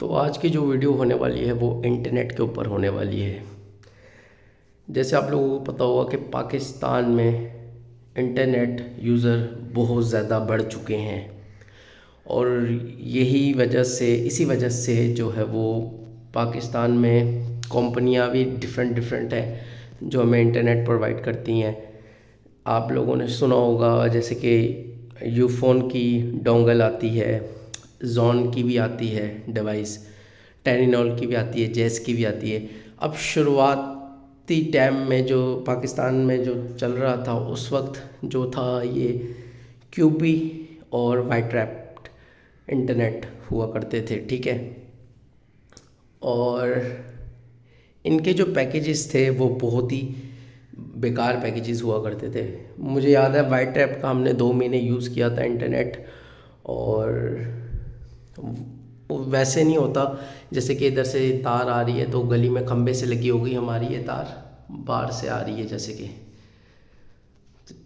तो आज की जो वीडियो होने वाली है वो इंटरनेट के ऊपर होने वाली है। जैसे आप लोगों को पता होगा कि पाकिस्तान में इंटरनेट यूज़र बहुत ज़्यादा बढ़ चुके हैं और इसी वजह से जो है वो पाकिस्तान में कंपनियां भी डिफरेंट डिफरेंट है जो हमें इंटरनेट प्रोवाइड करती हैं। आप लोगों ने सुना होगा जैसे कि यूफोन की डोंगल आती है, जॉन की भी आती है डिवाइस, टेरिनॉल की भी आती है, जेस की भी आती है। अब शुरुआती टाइम में जो पाकिस्तान में जो चल रहा था उस वक्त जो था ये क्यूबी और वाइट रैप्ट इंटरनेट हुआ करते थे, ठीक है। और इनके जो पैकेजेस थे वो बहुत ही बेकार पैकेजेस हुआ करते थे। मुझे याद है वाइट रैप का हमने 2 महीने यूज़ किया था इंटरनेट, और वैसे नहीं होता जैसे कि इधर से तार आ रही है तो गली में खंबे से लगी होगी हमारी ये तार बाहर से आ रही है, जैसे कि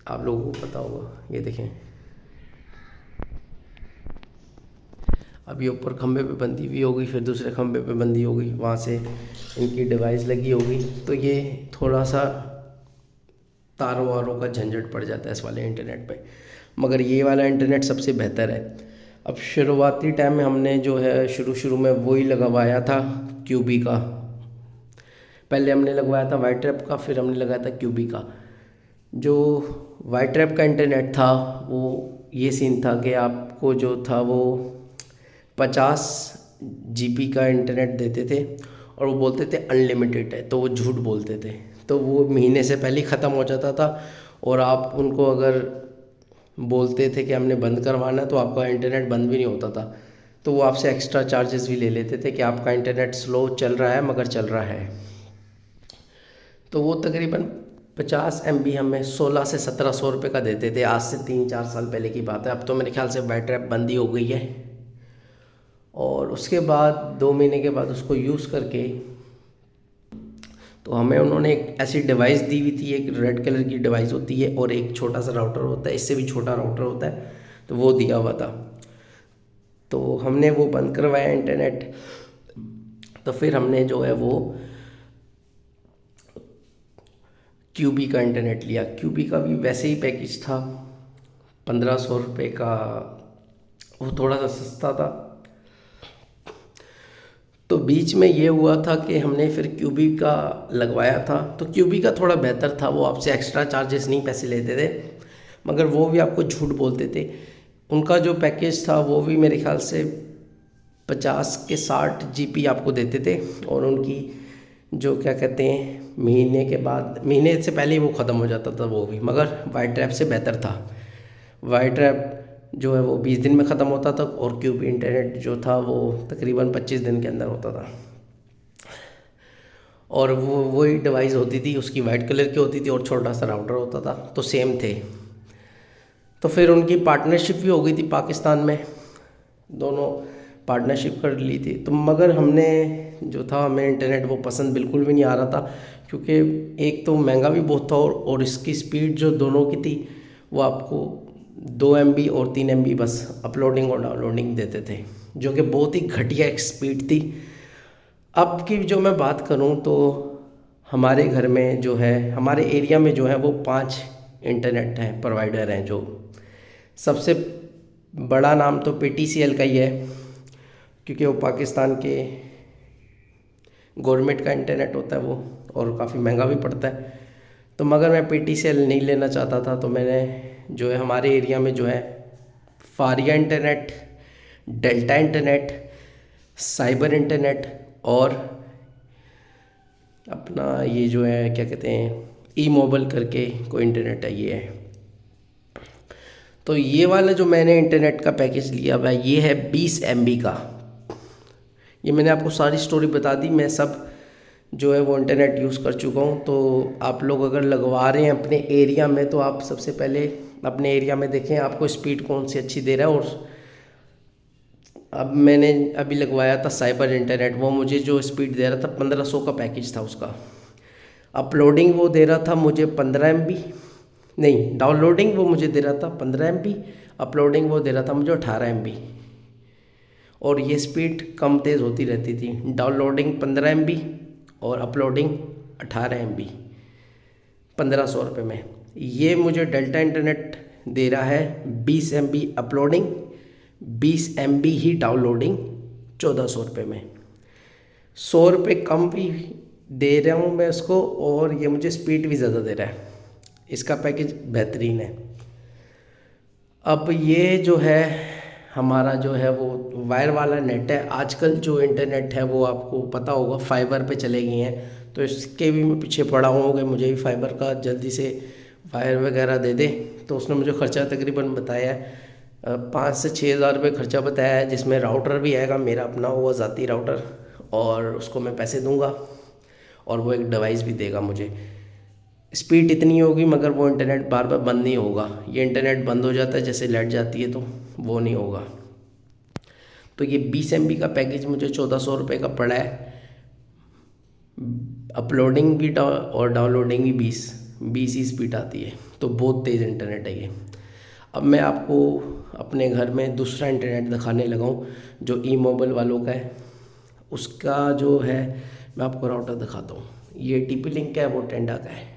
आप लोगों को पता होगा। ये देखें, अब ये ऊपर खंबे पे बंधी हुई होगी, फिर दूसरे खंबे पे बंधी होगी, वहाँ से इनकी डिवाइस लगी होगी, तो ये थोड़ा सा तारों वारों का झंझट पड़ जाता है इस वाले इंटरनेट पे। मगर ये वाला इंटरनेट सबसे बेहतर है। अब शुरुआती टाइम में हमने जो है शुरू में वही लगवाया था क्यूबी का। पहले हमने लगवाया था वाइट रैप का, फिर हमने लगाया था क्यूबी का। जो वाइट रैप का इंटरनेट था वो ये सीन था कि आपको जो था वो 50 जीबी का इंटरनेट देते थे और वो बोलते थे अनलिमिटेड है, तो वो झूठ बोलते थे। तो वो महीने से पहले ही ख़त्म हो जाता था, और आप उनको अगर बोलते थे कि हमने बंद करवाना है तो आपका इंटरनेट बंद भी नहीं होता था। तो वो आपसे एक्स्ट्रा चार्जेस भी ले लेते थे कि आपका इंटरनेट स्लो चल रहा है मगर चल रहा है। तो वो तकरीबन 50 MB हमें 16 से 1700 रुपये का देते थे। आज से 3-4 साल पहले की बात है। अब तो मेरे ख्याल से वाइट रैप बंद ही हो गई है। और उसके बाद 2 महीने के बाद उसको यूज़ करके तो हमें उन्होंने एक ऐसी डिवाइस दी हुई थी, एक रेड कलर की डिवाइस होती है और एक छोटा सा राउटर होता है, इससे भी छोटा राउटर होता है, तो वो दिया हुआ था। तो हमने वो बंद करवाया इंटरनेट। तो फिर हमने जो है वो क्यूबी का इंटरनेट लिया। क्यूबी का भी वैसे ही पैकेज था 1500 रुपये का, वो थोड़ा सा सस्ता था। तो बीच में ये हुआ था कि हमने फिर क्यूबी का लगवाया था, तो क्यूबी का थोड़ा बेहतर था, वो आपसे एक्स्ट्रा चार्जेस नहीं पैसे लेते थे, मगर वो भी आपको झूठ बोलते थे। उनका जो पैकेज था वो भी मेरे ख्याल से 50 के 60 जीबी आपको देते थे, और उनकी जो क्या कहते हैं महीने से पहले ही वो ख़त्म हो जाता था वो भी, मगर वाइट रैप से बेहतर था। वाइट रैप जो है वो 20 दिन में ख़त्म होता था, और क्यूबी इंटरनेट जो था वो तकरीबन 25 दिन के अंदर होता था। और वो वही डिवाइस होती थी, उसकी वाइट कलर की होती थी और छोटा सा राउटर होता था, तो सेम थे। तो फिर उनकी पार्टनरशिप भी हो गई थी पाकिस्तान में, दोनों पार्टनरशिप कर ली थी। तो मगर हमने जो था हमें इंटरनेट वो पसंद बिल्कुल भी नहीं आ रहा था, क्योंकि एक तो महंगा भी बहुत था, और इसकी स्पीड जो दोनों की थी वो आपको 2 MB और 3 MB बस अपलोडिंग और डाउनलोडिंग देते थे, जो कि बहुत ही घटिया एक स्पीड थी। अब की जो मैं बात करूं तो हमारे घर में जो है, हमारे एरिया में जो है वो 5 इंटरनेट हैं प्रोवाइडर हैं। जो सबसे बड़ा नाम तो PTCL का ही है, क्योंकि वो पाकिस्तान के गवर्नमेंट का इंटरनेट होता है वो, और काफ़ी महंगा भी पड़ता है। तो मगर मैं PTCL नहीं लेना चाहता था, तो मैंने जो है हमारे एरिया में जो है Faria internet, delta internet, cyber internet, और अपना ये जो है क्या कहते हैं ई-मोबाइल करके कोई इंटरनेट है, ये है। तो ये वाला जो मैंने इंटरनेट का पैकेज लिया हुआ है ये है 20 MB का। ये मैंने आपको सारी स्टोरी बता दी, मैं सब जो है वो इंटरनेट यूज़ कर चुका हूँ। तो आप लोग अगर लगवा रहे हैं अपने एरिया में, तो आप सबसे पहले अपने एरिया में देखें आपको स्पीड कौन सी अच्छी दे रहा है। और अब मैंने अभी लगवाया था साइबर इंटरनेट, वो मुझे जो स्पीड दे रहा था 1500 का पैकेज था उसका। अपलोडिंग वो दे रहा था मुझे 15 MB, नहीं डाउनलोडिंग वो मुझे दे रहा था 15 MB, अपलोडिंग वो दे रहा था मुझे 18 MB। और ये स्पीड कम तेज़ होती रहती थी। डाउनलोडिंग 15 MB और अपलोडिंग 18 MB 1500 रुपये में। ये मुझे डेल्टा इंटरनेट दे रहा है 20 MB अपलोडिंग, 20 MB ही डाउनलोडिंग 1400 रुपये में। 100 रुपये कम भी दे रहा हूँ मैं इसको, और ये मुझे स्पीड भी ज़्यादा दे रहा है। इसका पैकेज बेहतरीन है। अब ये जो है हमारा जो है वो वायर वाला नेट है। आजकल जो इंटरनेट है वो आपको पता होगा फाइबर पे चले गए हैं, तो इसके भी मैं पीछे पड़ा हूँ कि मुझे भी फाइबर का जल्दी से वायर वगैरह दे दे। तो उसने मुझे ख़र्चा तकरीबन बताया है 5 से 6 हज़ार रुपये खर्चा बताया है, जिसमें राउटर भी आएगा मेरा अपना हुआ ज़ाती राउटर, और उसको मैं पैसे दूंगा और वो एक डिवाइस भी देगा मुझे। स्पीड इतनी होगी मगर वो इंटरनेट बार बार बंद नहीं होगा। ये इंटरनेट बंद हो जाता है जैसे लाइट जाती है, तो वो नहीं होगा। तो ये 20 MB का पैकेज मुझे 1400 रुपये का पड़ा है। अपलोडिंग भी और डाउनलोडिंग भी 20 ही स्पीड आती है, तो बहुत तेज़ इंटरनेट है ये। अब मैं आपको अपने घर में दूसरा इंटरनेट दिखाने लगा हूँ जो ई-मोबाइल वालों का है। उसका जो है मैं आपको राउटर दिखाता हूँ। ये TP लिंक का है, वो टेंडा का है।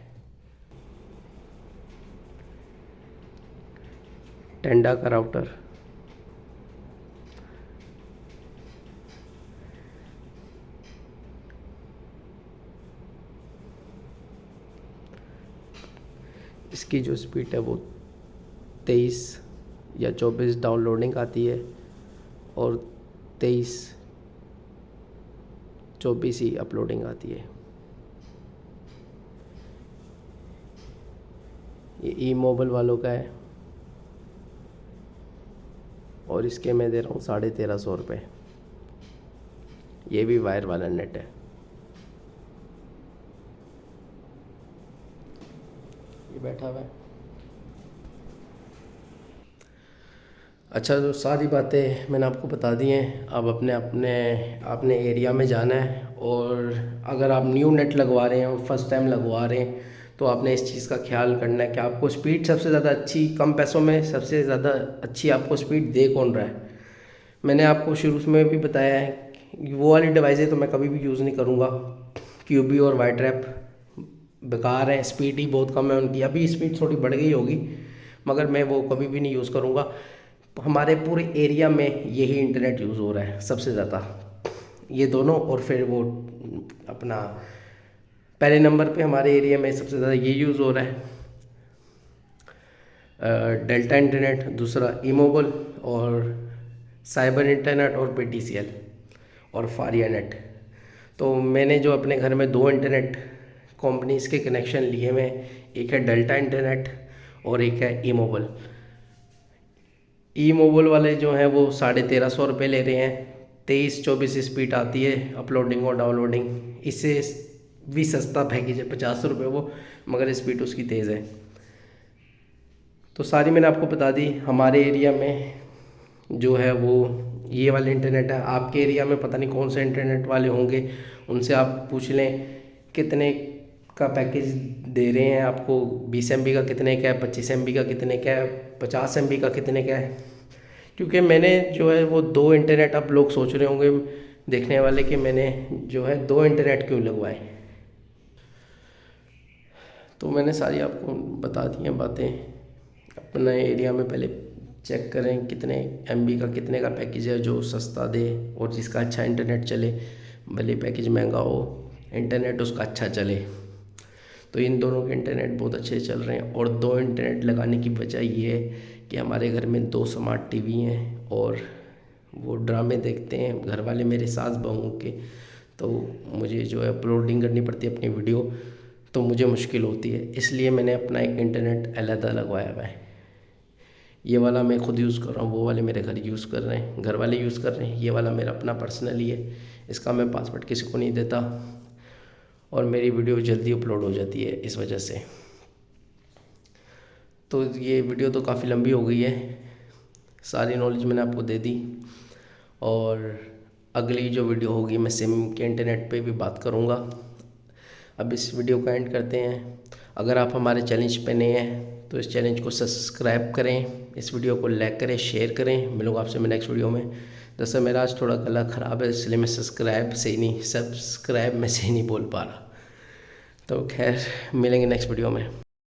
टेंडा का राउटर इसकी जो स्पीड है वो 23 या 24 डाउनलोडिंग आती है और 23-24 ही अपलोडिंग आती है। ये ई-मोबाइल वालों का है और इसके मैं दे रहा हूँ 1350 रुपये। ये भी वायर वाला नेट है। ये बैठा हुआ है। अच्छा, तो सारी बातें मैंने आपको बता दी हैं। अब अपने एरिया में जाना है, और अगर आप न्यू नेट लगवा रहे हैं, फर्स्ट टाइम लगवा रहे हैं, तो आपने इस चीज़ का ख्याल करना है कि आपको स्पीड सबसे ज़्यादा अच्छी, कम पैसों में सबसे ज़्यादा अच्छी आपको स्पीड दे कौन रहा है। मैंने आपको शुरू में भी बताया है कि वो वाली डिवाइसें तो मैं कभी भी यूज़ नहीं करूँगा। QB और वाईट्रैप बेकार है, स्पीड ही बहुत कम है उनकी। अभी स्पीड थोड़ी बढ़ गई होगी, मगर मैं वो कभी भी नहीं यूज़ करूँगा। हमारे पूरे एरिया में यही इंटरनेट यूज़ हो रहा है सबसे ज़्यादा, ये दोनों। और फिर वो अपना पहले नंबर पे हमारे एरिया में सबसे ज़्यादा ये यूज़ हो रहा है, डेल्टा इंटरनेट, दूसरा ई-मोबाइल और साइबर इंटरनेट और PTCL और फारिया नेट। तो मैंने जो अपने घर में 2 इंटरनेट कंपनीज़ के कनेक्शन लिए हुए, एक है डेल्टा इंटरनेट और एक है ई-मोबाइल। ई-मोबाइल वाले जो हैं वो 1350 रुपये ले रहे हैं। 23-24 स्पीड आती है अपलोडिंग और डाउनलोडिंग। इससे भी सस्ता पैकेज है 50 रुपये वो, मगर स्पीड उसकी तेज़ है। तो सारी मैंने आपको बता दी। हमारे एरिया में जो है वो ये वाले इंटरनेट है। आपके एरिया में पता नहीं कौन से इंटरनेट वाले होंगे, उनसे आप पूछ लें कितने का पैकेज दे रहे हैं आपको। 20 MB का कितने का है, 25 MB का कितने का है, 50 MB का कितने का है। क्योंकि मैंने जो है वो 2 इंटरनेट, अब लोग सोच रहे होंगे देखने वाले कि मैंने जो है 2 इंटरनेट क्यों लगवाए। तो मैंने सारी आपको बता दी हैं बातें। अपने एरिया में पहले चेक करें कितने MB का कितने का पैकेज है जो सस्ता दे और जिसका अच्छा इंटरनेट चले। भले पैकेज महंगा हो, इंटरनेट उसका अच्छा चले। तो इन दोनों के इंटरनेट बहुत अच्छे चल रहे हैं। और 2 इंटरनेट लगाने की वजह ये है कि हमारे घर में 2 स्मार्ट TV हैं और वो ड्रामे देखते हैं घर वाले मेरे सास बहू के। तो मुझे जो है अपलोडिंग करनी पड़ती है अपनी वीडियो, तो मुझे मुश्किल होती है। इसलिए मैंने अपना एक इंटरनेट अलग लगवाया हुआ है। ये वाला मैं खुद यूज़ कर रहा हूँ, वो वाले मेरे घर यूज़ कर रहे हैं, घर वाले यूज़ कर रहे हैं। ये वाला मेरा अपना पर्सनली है, इसका मैं पासवर्ड किसी को नहीं देता और मेरी वीडियो जल्दी अपलोड हो जाती है इस वजह से। तो ये वीडियो तो काफ़ी लंबी हो गई है, सारी नॉलेज मैंने आपको दे दी। और अगली जो वीडियो होगी मैं सिम के इंटरनेट पे भी बात करूँगा। अब इस वीडियो का एंड करते हैं। अगर आप हमारे चैलेंज पे नए हैं तो इस चैलेंज को सब्सक्राइब करें, इस वीडियो को लाइक करें, शेयर करें। मिलूँगा आपसे मैं नेक्स्ट वीडियो में। जैसे मेरा आज थोड़ा गला ख़राब है, इसलिए मैं सब्सक्राइब में से ही नहीं बोल पा रहा। तो खैर, मिलेंगे नेक्स्ट वीडियो में।